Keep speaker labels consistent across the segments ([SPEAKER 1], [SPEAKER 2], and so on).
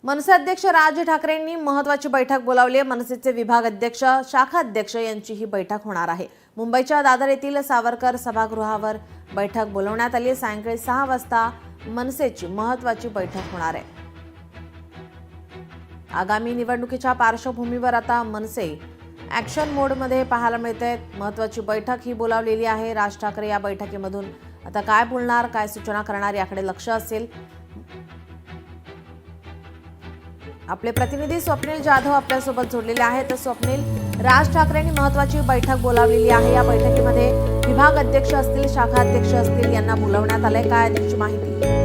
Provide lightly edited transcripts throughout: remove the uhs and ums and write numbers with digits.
[SPEAKER 1] मनसे अध्यक्ष राज ठाकरेंनी महत्त्वाची बैठक बोलावली आहे। मनसेचे विभाग अध्यक्ष, शाखा अध्यक्ष यांची ही बैठक होणार आहे। मुंबईच्या दादर येथील सावरकर सभागृहावर बैठक बोलवण्यात आली आहे। सायंकाळी 6 वाजता मनसेची महत्त्वाची बैठक होणार आहे। आगामी निवडणुकीच्या पार्श्वभूमीवर आता मनसे ॲक्शन मोडमध्ये पाहायला मिळते। महत्त्वाची बैठक ही बोलावलेली आहे। राज ठाकरे या बैठकीमधून आता काय बोलणार, काय सूचना करणार याकडे लक्ष असेल। आपले प्रतिनिधी स्वप्नील जाधव आपल्यासोबत जोडलेले आहेत। तर स्वप्नील, राज ठाकरेंनी महत्त्वाची बैठक बोलावलेली आहे। या बैठकीमध्ये विभाग अध्यक्ष असतील, शाखा अध्यक्ष असतील, यांना बोलावण्यात आलंय। काय त्याची माहिती?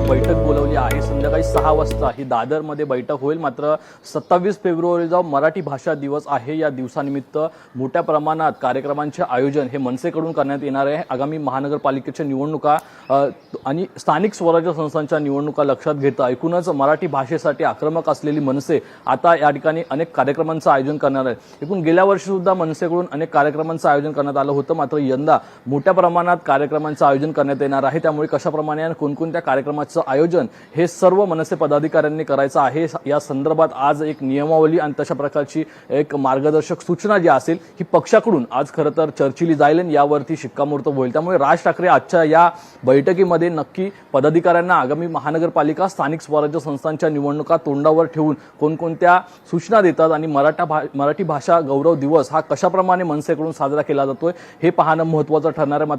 [SPEAKER 2] बैठक बोलावली आहे। संध्याकाळी 6 वाजता ही दादरमध्ये बैठक होईल। मात्र 27 फेब्रुवारीचा मराठी भाषा दिवस आहे। या दिवसानिमित्त मोठ्या प्रमाणात कार्यक्रमांचे आयोजन हे मनसेकडून करण्यात येणार आहे। आगामी महानगरपालिकेच्या निवडणुका आणि स्थानिक स्वराज्य संस्थांच्या निवडणुका लक्षात घेता एकूणच मराठी भाषेसाठी आक्रमक असलेली मनसे आता या ठिकाणी अनेक कार्यक्रमांचं आयोजन करणार आहे। एकूण गेल्या वर्षी सुद्धा मनसेकडून अनेक कार्यक्रमांचं आयोजन करण्यात आलं होतं। मात्र यंदा मोठ्या प्रमाणात कार्यक्रमांचं आयोजन करण्यात येणार आहे। त्यामुळे कशाप्रमाणे आणि कोणकोणत्या कार्यक्रमाचं आयोजन हे सर्व मनसे पदाधिकाऱ्यांनी करायचं आहे। या संदर्भात आज एक नियमावली आणि तशा प्रकारची एक मार्गदर्शक सूचना जी असेल ही पक्षाकडून आज खरं तर चर्चेली जाईल आणि यावरती शिक्कामोर्तब होईल। त्यामुळे राज ठाकरे आजच्या या बैठकीमध्ये नक्की पदाधिकाऱ्यांना आगामी महानगरपालिका, स्थानिक स्वराज्य संस्थांच्या निवडणुका तोंडावर ठेवून कोणकोणत्या सूचना देतात आणि मराठी भाषा गौरव दिवस हा कशाप्रमाणे मनसेकडून साजरा केला जातोय हे पाहणं महत्त्वाचं ठरणार आहे।